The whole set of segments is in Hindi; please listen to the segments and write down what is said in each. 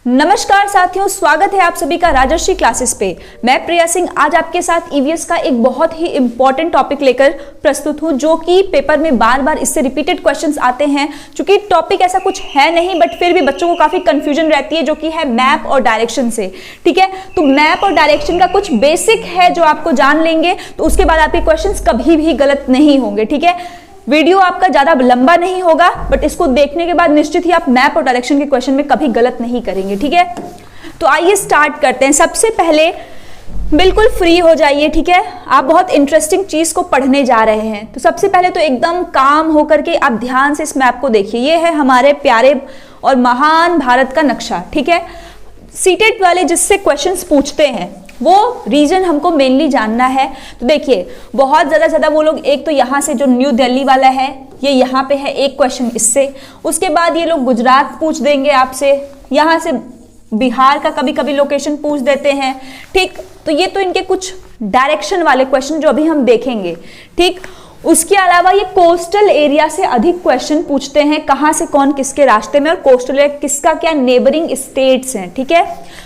नमस्कार साथियों, स्वागत है आप सभी का राजर्षि क्लासेस पे। मैं प्रिया सिंह आज आपके साथ ईवीएस का एक बहुत ही इंपॉर्टेंट टॉपिक लेकर प्रस्तुत हूं, जो कि पेपर में बार बार इससे रिपीटेड क्वेश्चंस आते हैं। क्योंकि टॉपिक ऐसा कुछ है नहीं, बट फिर भी बच्चों को काफी कंफ्यूजन रहती है, जो कि है मैप और डायरेक्शन से। ठीक है, तो मैप और डायरेक्शन का कुछ बेसिक है जो आपको जान लेंगे तो उसके बाद आपके क्वेश्चन कभी भी गलत नहीं होंगे। ठीक है, वीडियो आपका ज्यादा लंबा नहीं होगा, बट इसको देखने के बाद निश्चित ही आप मैप और डायरेक्शन के क्वेश्चन में कभी गलत नहीं करेंगे। ठीक है, तो आइए स्टार्ट करते हैं। सबसे पहले बिल्कुल फ्री हो जाइए। ठीक है, आप बहुत इंटरेस्टिंग चीज को पढ़ने जा रहे हैं, तो सबसे पहले तो एकदम काम होकर के आप ध्यान से इस मैप को देखिए। ये है हमारे प्यारे और महान भारत का नक्शा। ठीक है, सीटेट वाले जिससे क्वेश्चंस पूछते हैं वो रीजन हमको मेनली जानना है। तो देखिए, बहुत ज्यादा वो लोग, एक तो यहाँ से जो न्यू दिल्ली वाला है ये यहाँ पे है, एक क्वेश्चन इससे। उसके बाद ये लोग गुजरात पूछ देंगे आपसे, यहाँ से बिहार का कभी कभी लोकेशन पूछ देते हैं। ठीक, तो ये तो इनके कुछ डायरेक्शन वाले क्वेश्चन जो अभी हम देखेंगे। ठीक, उसके अलावा ये कोस्टल एरिया से अधिक क्वेश्चन पूछते हैं, कहाँ से कौन किसके रास्ते में, और कोस्टल एरिया किसका क्या नेबरिंग स्टेट्स हैं। ठीक है,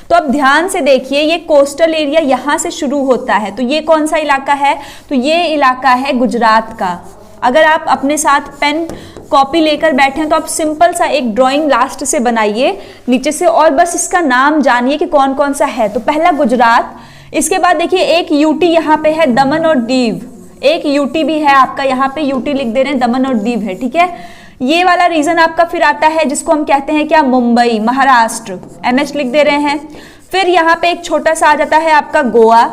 तो अब ध्यान से देखिए, ये कोस्टल एरिया यहाँ से शुरू होता है, तो ये कौन सा इलाका है? तो ये इलाका है गुजरात का। अगर आप अपने साथ पेन कॉपी लेकर बैठे हैं तो आप सिंपल सा एक ड्राइंग लास्ट से बनाइए नीचे से, और बस इसका नाम जानिए कि कौन कौन सा है। तो पहला गुजरात, इसके बाद देखिए एक यूटी यहाँ पे है, दमन और दीव। एक यूटी भी है आपका, यहाँ पे यूटी लिख दे रहे हैं, दमन और दीव है। ठीक है, ये वाला रीजन आपका फिर आता है जिसको हम कहते हैं क्या, मुंबई, महाराष्ट्र, एमएच लिख दे रहे हैं। फिर यहाँ पे एक छोटा सा आ जाता है आपका गोवा।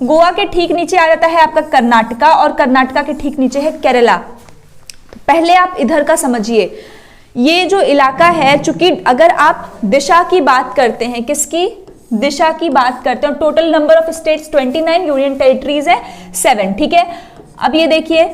गोवा के ठीक नीचे आ जाता है आपका कर्नाटका, और कर्नाटका के ठीक नीचे है केरला। तो पहले आप इधर का समझिए, ये जो इलाका है, चूंकि अगर आप दिशा की बात करते हैं, किसकी दिशा की बात करते हैं, total number of states 29, union territories है 7। ठीक है, अब ये देखिए,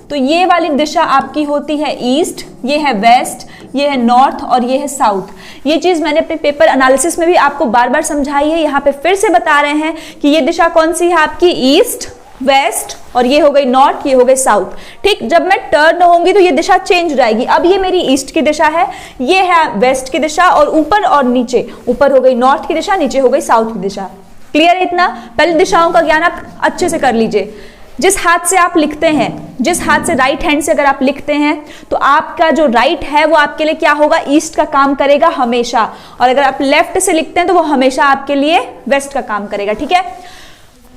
तो ये वाली दिशा आपकी होती है ईस्ट, ये है वेस्ट, ये है नॉर्थ और ये है साउथ। ये चीज मैंने अपने पेपर एनालिसिस में भी आपको बार बार समझाई है, यहाँ पे फिर से बता रहे हैं कि ये दिशा कौन सी है आपकी, ईस्ट, वेस्ट, और ये हो गई नॉर्थ, ये हो गई साउथ। ठीक, जब मैं टर्न होंगी तो ये दिशा चेंज रहेगी। अब ये मेरी ईस्ट की दिशा है, ये है वेस्ट की दिशा, और ऊपर और नीचे, ऊपर हो गई नॉर्थ की दिशा, नीचे हो गई साउथ की दिशा। क्लियर है इतना? पहले दिशाओं का ज्ञान आप अच्छे से कर लीजिए। जिस हाथ से आप लिखते हैं, जिस हाथ से राइट हैंड से अगर आप लिखते हैं, तो आपका जो राइट है वो आपके लिए क्या होगा, ईस्ट का काम करेगा हमेशा, और अगर आप लेफ्ट से लिखते हैं तो वो हमेशा आपके लिए वेस्ट का काम करेगा। ठीक है,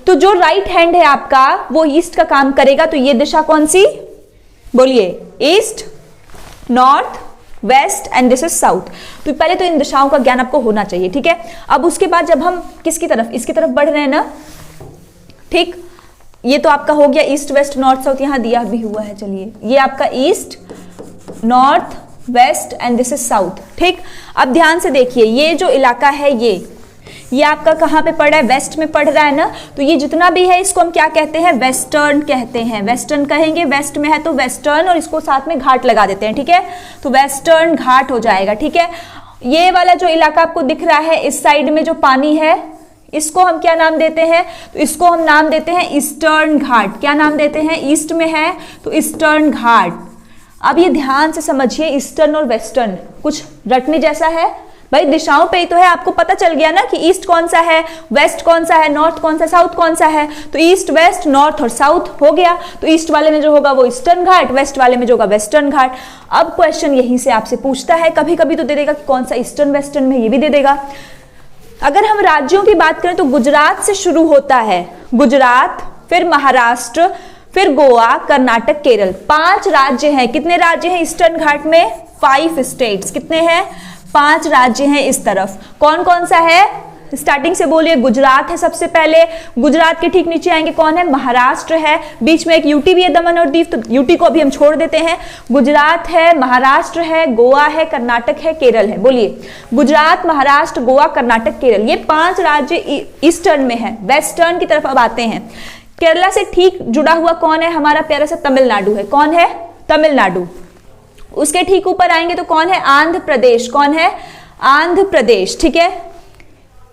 तो जो राइट हैंड है आपका वो ईस्ट का काम करेगा। तो ये दिशा कौन सी, बोलिए? East, north, west and this is south. तो पहले तो इन दिशाओं का ज्ञान आपको होना चाहिए। ठीक है, अब उसके बाद जब हम किसकी तरफ, इसकी तरफ बढ़ रहे हैं ना, ठीक, ये तो आपका हो गया ईस्ट, वेस्ट, नॉर्थ, साउथ, यहां दिया भी हुआ है। चलिए, ये आपका east, north, west and this is south. ठीक, अब ध्यान से देखिए, ये जो इलाका है ये आपका कहाँ पे पड़ रहा है, वेस्ट में पड़ रहा है ना। तो ये जितना भी है इसको हम क्या कहते हैं, वेस्टर्न कहते हैं। वेस्टर्न कहेंगे, वेस्ट में है तो वेस्टर्न, और इसको साथ में घाट लगा देते हैं। ठीक है, तो वेस्टर्न घाट हो जाएगा। ठीक है, ये वाला जो इलाका आपको दिख रहा है, इस साइड में जो पानी है, इसको हम क्या नाम देते हैं, तो इसको हम नाम देते हैं ईस्टर्न घाट। क्या नाम देते हैं, ईस्ट में है तो ईस्टर्न घाट। अब ये ध्यान से समझिए, ईस्टर्न और वेस्टर्न कुछ रटने जैसा है भाई, दिशाओं पे ही तो है। आपको पता चल गया ना कि ईस्ट कौन सा है, वेस्ट कौन सा है, नॉर्थ कौन सा, साउथ कौन सा है। तो ईस्ट, वेस्ट, नॉर्थ और साउथ हो गया। तो ईस्ट वाले में जो होगा वो ईस्टर्न घाट, वेस्ट वाले में जो होगा वेस्टर्न घाट। अब क्वेश्चन यहीं से आपसे पूछता है, कभी कभी तो दे देगा कि कौन सा ईस्टर्न वेस्टर्न में, ये भी दे देगा। अगर हम राज्यों की बात करें तो गुजरात से शुरू होता है, गुजरात, फिर महाराष्ट्र, फिर गोवा, कर्नाटक, केरल। 5 राज्य हैं। कितने राज्य हैं ईस्टर्न घाट में? 5 स्टेट्स। कितने हैं? 5 राज्य हैं इस तरफ। कौन कौन सा है, स्टार्टिंग से बोलिए? गुजरात है सबसे पहले, गुजरात के ठीक नीचे आएंगे कौन है, महाराष्ट्र है, बीच में एक यूटी भी है, दमन और दीव, तो यूटी को अभी हम छोड़ देते हैं। गुजरात है, महाराष्ट्र है, गोवा है, कर्नाटक है, केरल है। बोलिए, गुजरात, महाराष्ट्र, गोवा, कर्नाटक, केरल, ये 5 राज्य ईस्टर्न में है। वेस्टर्न की तरफ अब आते हैं। केरला से ठीक जुड़ा हुआ कौन है, हमारा प्यारा सा तमिलनाडु है। कौन है? तमिलनाडु। उसके ठीक ऊपर आएंगे तो कौन है, आंध्र प्रदेश। कौन है? आंध्र प्रदेश। ठीक है,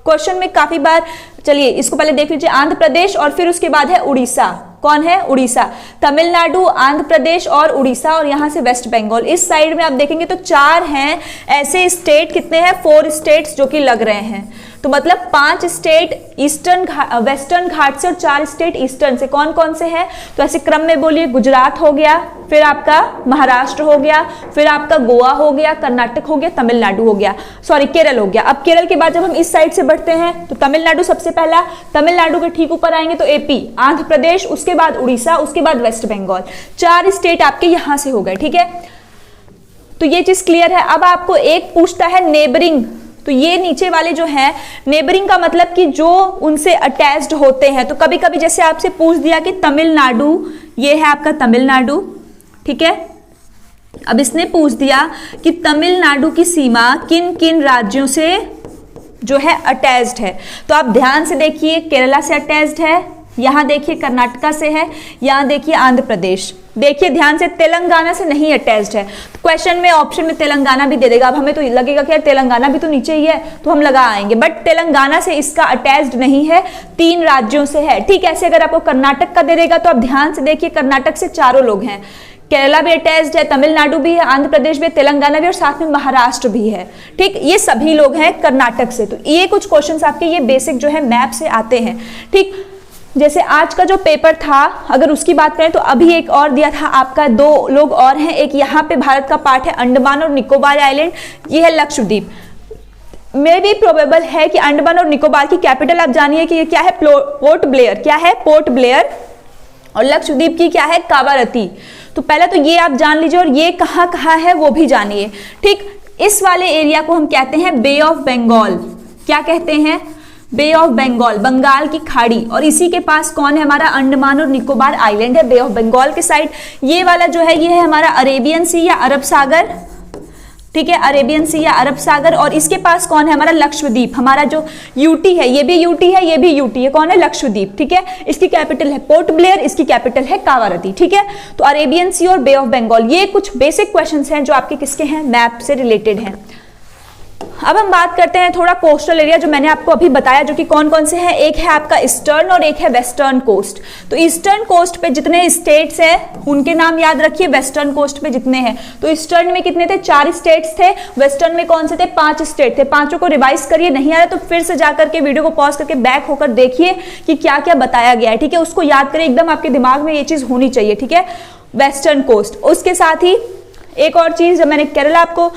क्वेश्चन में काफी बार, चलिए इसको पहले देख लीजिए, आंध्र प्रदेश, और फिर उसके बाद है उड़ीसा। कौन है? उड़ीसा। तमिलनाडु, आंध्र प्रदेश और उड़ीसा, और यहां से वेस्ट बंगाल। इस साइड में आप देखेंगे तो 4 हैं ऐसे स्टेट। कितने हैं? 4 स्टेट्स जो कि लग रहे हैं। तो मतलब 5 स्टेट वेस्टर्न घाट से और 4 स्टेट ईस्टर्न से। कौन कौन से हैं? तो ऐसे क्रम में बोलिए। गुजरात हो गया, फिर आपका महाराष्ट्र हो गया, फिर आपका गोवा हो गया, कर्नाटक हो गया, तमिलनाडु हो गया, सॉरी केरल हो गया। अब केरल के बाद जब हम इस साइड से बढ़ते हैं तो तमिलनाडु सबसे पहला, तमिलनाडु के ठीक ऊपर आएंगे तो एपी, आंध्र प्रदेश, उसके बाद उड़ीसा, उसके बाद वेस्ट बंगाल। 4 स्टेट आपके यहां से हो गए, ठीक है। तो ये चीज क्लियर है। अब आपको एक पूछता है नेबरिंग, तो ये नीचे वाले जो हैं नेबरिंग का मतलब कि जो उनसे अटैच्ड होते हैं। तो कभी कभी जैसे आपसे पूछ दिया कि तमिलनाडु, ये है आपका तमिलनाडु, ठीक है। अब इसने पूछ दिया कि तमिलनाडु की सीमा किन किन राज्यों से जो है अटैच्ड है। तो आप ध्यान से देखिए, केरला से अटैच्ड है, यहां देखिए कर्नाटका से है, यहां देखिए आंध्र प्रदेश, देखिए ध्यान से तेलंगाना से नहीं अटैच्ड है। तो क्वेश्चन में ऑप्शन में तेलंगाना भी दे देगा। अब हमें तो लगेगा कि यार तेलंगाना भी तो नीचे ही है, तो हम लगा आएंगे, बट तेलंगाना से इसका अटैच्ड नहीं है, 3 राज्यों से है, ठीक है। ऐसे अगर आपको कर्नाटक का दे देगा तो आप ध्यान से देखिए, कर्नाटक से 4 लोग हैं, केरला भी अटैच्ड है, तमिलनाडु भी है, आंध्र प्रदेश भी, तेलंगाना भी, और साथ में महाराष्ट्र भी है, ठीक। ये सभी लोग हैं कर्नाटक से। तो ये कुछ क्वेश्चंस आपके ये बेसिक जो है मैप से आते हैं, ठीक। जैसे आज का जो पेपर था, अगर उसकी बात करें तो अभी एक और दिया था आपका, 2 लोग और हैं। एक यहाँ पे भारत का पार्ट है अंडमान और निकोबार आइलैंड, ये है लक्षद्वीप। मे भी प्रोबेबल है कि अंडमान और निकोबार की कैपिटल आप जानिए कि ये क्या है, पोर्ट ब्लेयर, क्या है, पोर्ट ब्लेयर, और लक्षद्वीप की क्या है, कावारती। तो पहले तो ये आप जान लीजिए, और ये कहाँ कहाँ है वो भी जानिए, ठीक। इस वाले एरिया को हम कहते हैं बे ऑफ बंगाल। क्या कहते हैं? बे ऑफ बंगाल, बंगाल की खाड़ी। और इसी के पास कौन है? हमारा अंडमान और निकोबार आइलैंड है, बे ऑफ बंगाल के साइड। ये वाला जो है ये है हमारा अरेबियन सी या अरब सागर, ठीक है, अरेबियन सी या अरब सागर। और इसके पास कौन है? हमारा लक्षद्वीप, हमारा जो यूटी है, ये भी यूटी है, ये भी यूटी है, कौन है? लक्षद्वीप, ठीक है। इसकी कैपिटल है पोर्ट ब्लेयर, इसकी कैपिटल है कावारती, ठीक है। तो अरेबियन सी और बे ऑफ बंगाल, ये कुछ बेसिक क्वेश्चंस हैं जो आपके किसके हैं, मैप से रिलेटेड हैं। अब हम बात करते हैं थोड़ा कोस्टल एरिया, जो मैंने आपको अभी बताया, जो कि कौन कौन से हैं। एक है आपका ईस्टर्न और एक है वेस्टर्न कोस्ट। तो ईस्टर्न कोस्ट पे जितने स्टेट्स हैं उनके नाम याद रखिए, वेस्टर्न कोस्ट पे जितने हैं। तो ईस्टर्न में कितने थे? 4 स्टेट्स थे। वेस्टर्न में कौन से थे? 5 स्टेट थे। 5 को रिवाइज करिए, नहीं आ रहा तो फिर से जाकर के वीडियो को पॉज करके बैक होकर देखिए कि क्या क्या बताया गया है, ठीक है। उसको याद करिए, एकदम आपके दिमाग में ये चीज होनी चाहिए, ठीक है, वेस्टर्न कोस्ट। उसके साथ ही एक और चीज, जब मैंने केरला आपको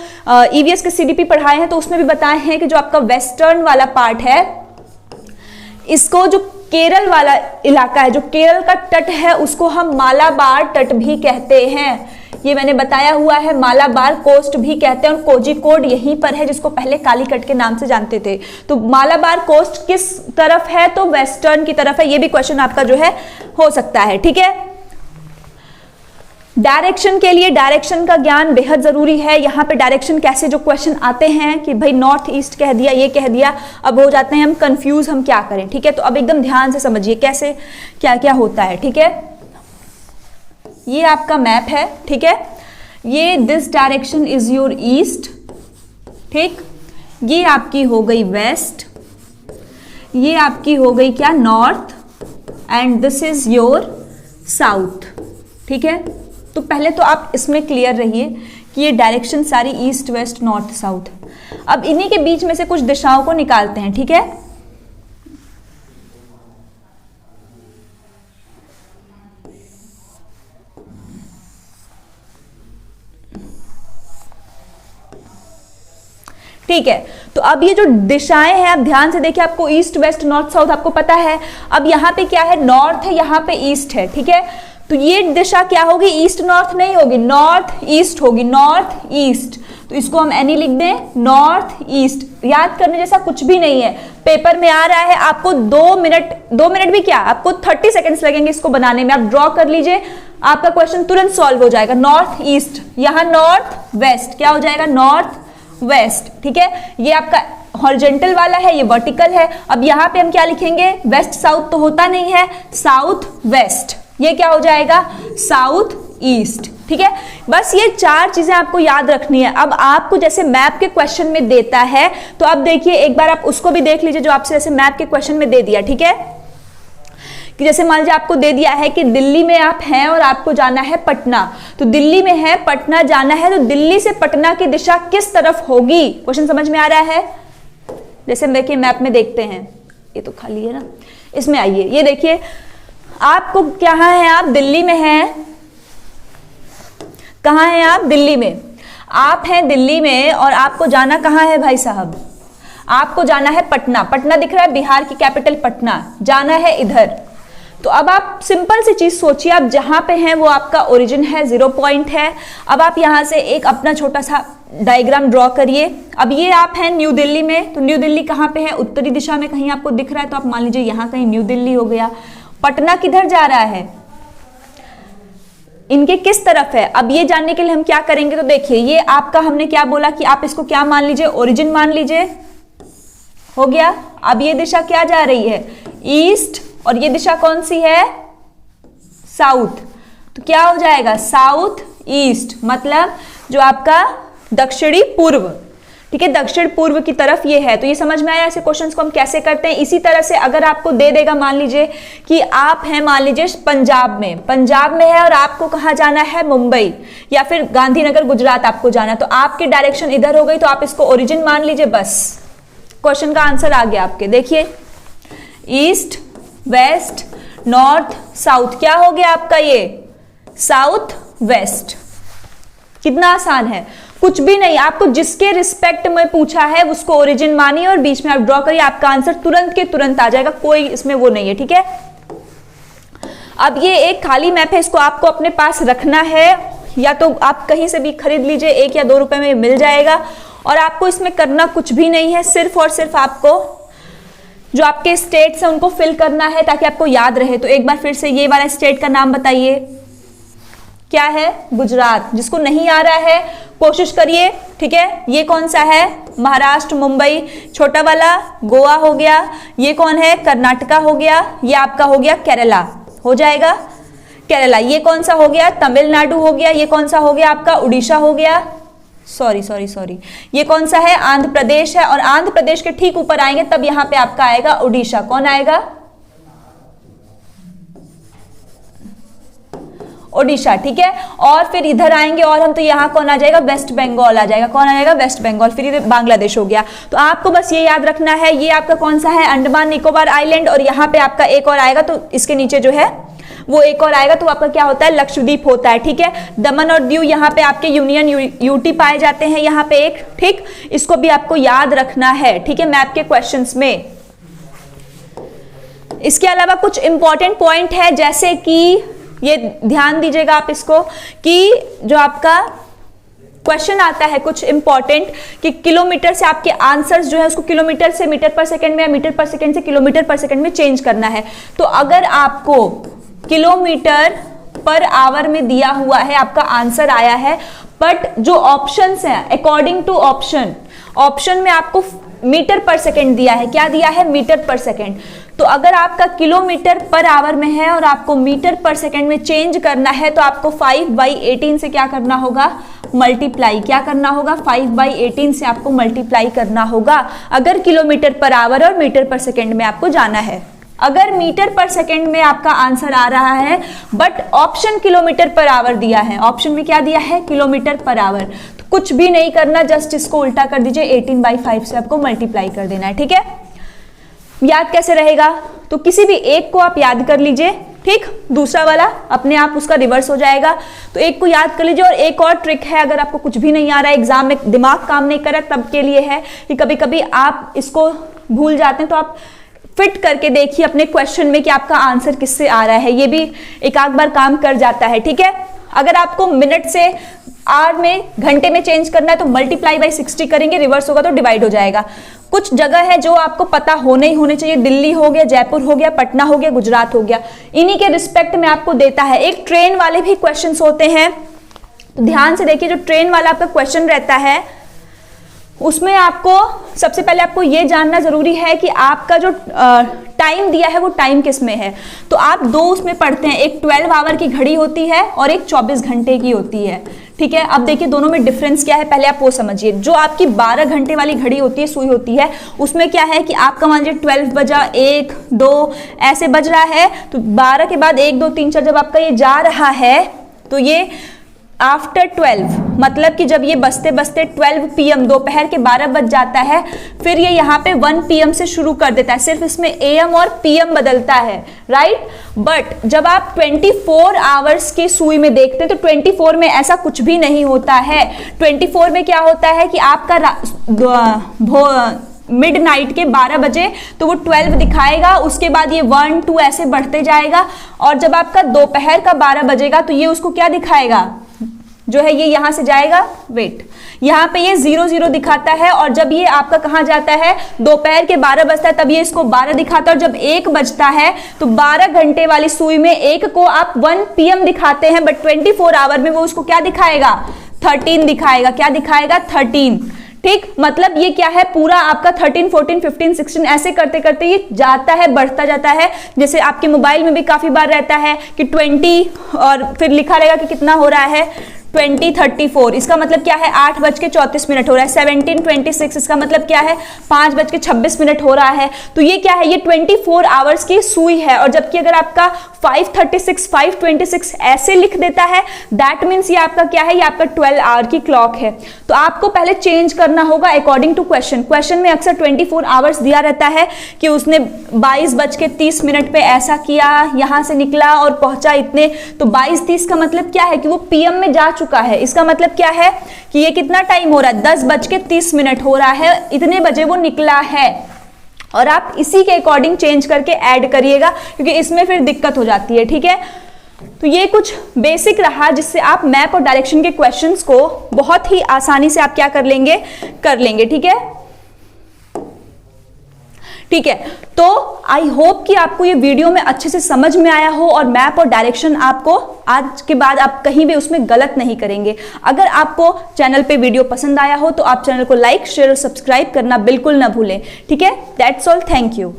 ईवीएस के सीडीपी पढ़ाए हैं तो उसमें भी बताए हैं कि जो आपका वेस्टर्न वाला पार्ट है, इसको जो केरल वाला इलाका है, जो केरल का तट है, उसको हम मालाबार तट भी कहते हैं। ये मैंने बताया हुआ है, मालाबार कोस्ट भी कहते हैं, और कोझिकोड यहीं पर है, जिसको पहले कालीकट के नाम से जानते थे। तो मालाबार कोस्ट किस तरफ है? तो वेस्टर्न की तरफ है। ये भी क्वेश्चन आपका जो है हो सकता है, ठीक है। डायरेक्शन के लिए, डायरेक्शन का ज्ञान बेहद जरूरी है। यहाँ पे डायरेक्शन कैसे जो क्वेश्चन आते हैं कि भाई नॉर्थ ईस्ट कह दिया, ये कह दिया, अब हो जाते हैं हम कंफ्यूज, हम क्या करें, ठीक है। तो अब एकदम ध्यान से समझिए कैसे क्या क्या होता है, ठीक है। ये आपका मैप है, ठीक है। ये this direction is your east, ठीक। ये आपकी हो गई वेस्ट, ये आपकी हो गई क्या, north, and this is your south, ठीक है। तो पहले तो आप इसमें क्लियर रहिए कि ये डायरेक्शन सारी ईस्ट वेस्ट नॉर्थ साउथ। अब इन्हीं के बीच में से कुछ दिशाओं को निकालते हैं, ठीक है। ठीक है, तो अब ये जो दिशाएं हैं आप ध्यान से देखिए, आपको ईस्ट वेस्ट नॉर्थ साउथ आपको पता है। अब यहाँ पे क्या है, नॉर्थ है, यहाँ पे ईस्ट है, ठीक है। तो ये दिशा क्या होगी, ईस्ट नॉर्थ नहीं होगी, नॉर्थ ईस्ट होगी, नॉर्थ ईस्ट। तो इसको हम एनी लिख दें, नॉर्थ ईस्ट। याद करने जैसा कुछ भी नहीं है, पेपर में आ रहा है, आपको 2 मिनट भी क्या, आपको 30 सेकेंड्स लगेंगे इसको बनाने में। आप ड्रॉ कर लीजिए, आपका क्वेश्चन तुरंत सॉल्व हो जाएगा। नॉर्थ ईस्ट, यहाँ नॉर्थ वेस्ट, क्या हो जाएगा, नॉर्थ वेस्ट, ठीक है। ये आपका हॉरिजॉन्टल वाला है, ये वर्टिकल है। अब यहाँ पे हम क्या लिखेंगे, वेस्ट साउथ तो होता नहीं है, साउथ वेस्ट, ये क्या हो जाएगा, साउथ ईस्ट, ठीक है। बस ये 4 चीजें आपको याद रखनी है। अब आपको जैसे मैप के क्वेश्चन में देता है, तो अब देखिए एक बार आप उसको भी देख लीजिए जो आपसे जैसे मैप के क्वेश्चन में दे दिया, ठीक है। कि जैसे मान लीजिए आपको दे दिया है कि दिल्ली में आप हैं और आपको जाना है पटना, तो दिल्ली में है, पटना जाना है, तो दिल्ली से पटना की दिशा किस तरफ होगी? क्वेश्चन समझ में आ रहा है? जैसे देखिए मैप में देखते हैं, ये तो खाली है ना, इसमें आइए, ये देखिए आपको कहाँ है, आप दिल्ली में हैं, कहाँ हैं आप? दिल्ली में। आप हैं दिल्ली में और आपको जाना कहाँ है भाई साहब? आपको जाना है पटना। पटना दिख रहा है, बिहार की कैपिटल पटना, जाना है इधर। तो अब आप सिंपल सी चीज सोचिए, आप जहां पे हैं वो आपका ओरिजिन है, 0 पॉइंट है। अब आप यहां से एक अपना छोटा सा डायग्राम ड्रॉ करिए। अब ये आप हैं न्यू दिल्ली में, तो न्यू दिल्ली कहाँ पे है? उत्तरी दिशा में कहीं आपको दिख रहा है, तो आप मान लीजिए यहाँ कहीं न्यू दिल्ली हो गया। पटना किधर जा रहा है? इनके किस तरफ है? अब ये जानने के लिए हम क्या करेंगे, तो देखिए ये आपका हमने क्या बोला कि आप इसको क्या मान लीजिए? ओरिजिन मान लीजिए, हो गया। अब ये दिशा क्या जा रही है? ईस्ट, और ये दिशा कौन सी है? साउथ। तो क्या हो जाएगा? साउथ ईस्ट, मतलब जो आपका दक्षिणी पूर्व, ठीक है, दक्षिण पूर्व की तरफ ये है। तो ये समझ में आया ऐसे क्वेश्चंस को हम कैसे करते हैं। इसी तरह से अगर आपको दे देगा, मान लीजिए कि आप हैं मान लीजिए पंजाब में है और आपको कहाँ जाना है? मुंबई या फिर गांधीनगर गुजरात आपको जाना, तो आपकी डायरेक्शन इधर हो गई, तो आप इसको ओरिजिन मान लीजिए, बस क्वेश्चन का आंसर आ गया आपके। देखिए ईस्ट, वेस्ट, नॉर्थ, साउथ, क्या हो गया आपका? ये साउथ वेस्ट। कितना आसान है, कुछ भी नहीं, आपको जिसके रिस्पेक्ट में पूछा है उसको ओरिजिन मानिए और बीच में आप ड्रॉ करिए, आपका आंसर तुरंत के तुरंत आ जाएगा, कोई इसमें वो नहीं है, ठीक है। अब ये एक खाली मैप है, इसको आपको अपने पास रखना है, या तो आप कहीं से भी खरीद लीजिए, 1 या 2 रुपए में मिल जाएगा। और आपको इसमें करना कुछ भी नहीं है, सिर्फ और सिर्फ आपको जो आपके स्टेट्स हैं उनको फिल करना है ताकि आपको याद रहे। तो एक बार फिर से ये वाला स्टेट का नाम बताइए, क्या है? गुजरात। जिसको नहीं आ रहा है कोशिश करिए, ठीक है। ये कौन सा है? महाराष्ट्र, मुंबई। छोटा वाला गोवा हो गया। ये कौन है? कर्नाटका हो गया। ये आपका हो गया केरला, हो जाएगा केरला। ये कौन सा हो गया? तमिलनाडु हो गया। ये कौन सा हो गया आपका? उड़ीसा हो गया। सॉरी, ये कौन सा है? आंध्र प्रदेश है। और आंध्र प्रदेश के ठीक ऊपर आएंगे तब यहां पे आपका आएगा उड़ीसा। कौन आएगा? ओडिशा, ठीक है। और फिर इधर आएंगे और हम, तो यहाँ कौन आ जाएगा? वेस्ट बंगाल आ जाएगा। कौन आ जाएगा? वेस्ट बंगाल। फिर इधर बांग्लादेश हो गया। तो आपको बस ये याद रखना है, ये आपका कौन सा है? अंडमान निकोबार आइलैंड। और यहाँ पे आपका एक और आएगा, तो इसके नीचे जो है वो एक और आएगा, तो आपका क्या होता है? लक्षद्वीप होता है, ठीक है। दमन और दीव यहाँ पे आपके यूनियन यूटी पाए जाते हैं, यहाँ पे एक, ठीक। इसको भी आपको याद रखना है, ठीक है, मैप के क्वेश्चंस में। इसके अलावा कुछ इंपॉर्टेंट पॉइंट है, जैसे कि ये ध्यान दीजिएगा आप इसको, कि जो आपका क्वेश्चन आता है कुछ इंपॉर्टेंट, कि किलोमीटर से आपके आंसर्स जो है उसको किलोमीटर से मीटर पर सेकंड में या मीटर पर सेकंड से किलोमीटर पर सेकंड में चेंज करना है। तो अगर आपको किलोमीटर पर आवर में दिया हुआ है, आपका आंसर आया है, बट जो ऑप्शंस हैं अकॉर्डिंग टू ऑप्शन में आपको मीटर पर सेकंड दिया है। क्या दिया है? मीटर पर सेकंड। तो अगर आपका किलोमीटर पर आवर में है और आपको मीटर पर सेकंड में चेंज करना है, तो आपको 5/18 से क्या करना होगा? मल्टीप्लाई। क्या करना होगा? 5/18 से आपको मल्टीप्लाई करना होगा, अगर किलोमीटर पर आवर और मीटर पर सेकंड में आपको जाना है। अगर मीटर पर सेकंड में आपका आंसर आ रहा है, but option kilometre per hour दिया है, ऑप्शन में क्या दिया है? किलोमीटर पर आवर, तो कुछ भी नहीं करना, जस्ट इसको उल्टा कर दीजिए, 18/5 से आपको मल्टीप्लाई कर देना है, ठीक है। याद कैसे रहेगा? तो किसी भी एक को आप याद कर लीजिए, ठीक, दूसरा वाला अपने आप उसका रिवर्स हो जाएगा। तो एक को याद कर लीजिए। और एक और ट्रिक है, अगर आपको कुछ भी नहीं आ रहा है, एग्जाम में दिमाग काम नहीं कर रहा, तब के लिए है कि कभी कभी आप इसको भूल जाते हैं, तो आप फिट करके देखिए अपने क्वेश्चन में कि आपका आंसर किससे आ रहा है। ये भी एक आध बार काम कर जाता है, ठीक है। अगर आपको मिनट से आवर में, घंटे में चेंज करना है, तो मल्टीप्लाई बाय 60 करेंगे, रिवर्स होगा तो डिवाइड हो जाएगा। कुछ जगह है जो आपको पता होने ही होने चाहिए, दिल्ली हो गया, जयपुर हो गया, पटना हो गया, गुजरात हो गया, इन्हीं के रिस्पेक्ट में आपको देता है। एक ट्रेन वाले भी क्वेश्चंस होते हैं, तो ध्यान से देखिए, जो ट्रेन वाला आपका क्वेश्चन रहता है उसमें आपको सबसे पहले आपको ये जानना जरूरी है कि आपका जो टाइम दिया है वो टाइम किस में है। तो आप दो उसमें पढ़ते हैं, एक 12 आवर की घड़ी होती है और एक 24 घंटे की होती है, ठीक है, अब देखिए दोनों में डिफरेंस क्या है, पहले आप वो समझिए। जो आपकी 12 घंटे वाली घड़ी होती है, सुई होती है, उसमें क्या है कि आपका मान लीजिए 12 बजा, 1 2 ऐसे बज रहा है, तो 12 के बाद 1 2 3 4 जब आपका ये जा रहा है तो ये आफ्टर 12, मतलब कि जब ये बजते बजते 12 PM दोपहर के 12 बज जाता है, फिर ये यहाँ पे 1 PM से शुरू कर देता है, सिर्फ इसमें AM और PM बदलता है, राइट। बट जब आप 24 आवर्स की सुई में देखते हैं तो 24 में ऐसा कुछ भी नहीं होता है। 24 में क्या होता है कि आपका मिडनाइट के 12 बजे तो वो 12 दिखाएगा, उसके बाद ये 1 2 ऐसे बढ़ते जाएगा, और जब आपका दोपहर का 12 बजेगा तो ये उसको क्या दिखाएगा, जो है ये यहां से जाएगा, वेट, यहाँ पे ये 0 0 दिखाता है, और जब ये आपका कहां जाता है, दोपहर के 12 बजता है, तब ये इसको 12 दिखाता है, और जब 1 बजता है तो 12 घंटे वाली सुई में 1 को आप 1 PM दिखाते हैं, बट 24 आवर में वो उसको क्या दिखाएगा, 13 दिखाएगा। क्या दिखाएगा, 13, ठीक। मतलब ये क्या है, पूरा आपका 13 14 15 16 ऐसे करते करते ये जाता है, बढ़ता जाता है। जैसे आपके मोबाइल में भी काफी बार रहता है कि 20 और फिर लिखा रहेगा कि कितना हो रहा है, 20:34, इसका मतलब क्या है, 8:34 हो रहा है। 17:26, इसका मतलब क्या है, 5:26 हो रहा है। तो ये क्या है, ये 24 आवर्स की सुई है। और जबकि अगर आपका 5:36 5:26 ऐसे लिख देता है, दैट मीन्स ये आपका क्या है, ये आपका 12 आवर की क्लॉक है। तो आपको पहले चेंज करना होगा अकॉर्डिंग टू क्वेश्चन। क्वेश्चन में अक्सर 24 आवर्स दिया रहता है कि उसने 22:30 पे ऐसा किया, यहां से निकला और पहुंचा इतने, तो 22:30 का मतलब क्या है कि वो PM में जा चुका है। इसका मतलब क्या है कि ये कितना टाइम हो रहा है, 10:30 हो रहा है, इतने बजे वो निकला है। और आप इसी के अकॉर्डिंग चेंज करके ऐड करिएगा, क्योंकि इसमें फिर दिक्कत हो जाती है, ठीक है। तो ये कुछ बेसिक रहा जिससे आप मैप और डायरेक्शन के क्वेश्चंस को बहुत ही आसानी से आप क्या कर लेंगे, ठीक है। ठीक है, तो आई होप कि आपको ये वीडियो में अच्छे से समझ में आया हो, और मैप और डायरेक्शन आपको आज के बाद आप कहीं भी उसमें गलत नहीं करेंगे। अगर आपको चैनल पे वीडियो पसंद आया हो तो आप चैनल को लाइक, शेयर और सब्सक्राइब करना बिल्कुल ना भूलें, ठीक है। That's all, thank you.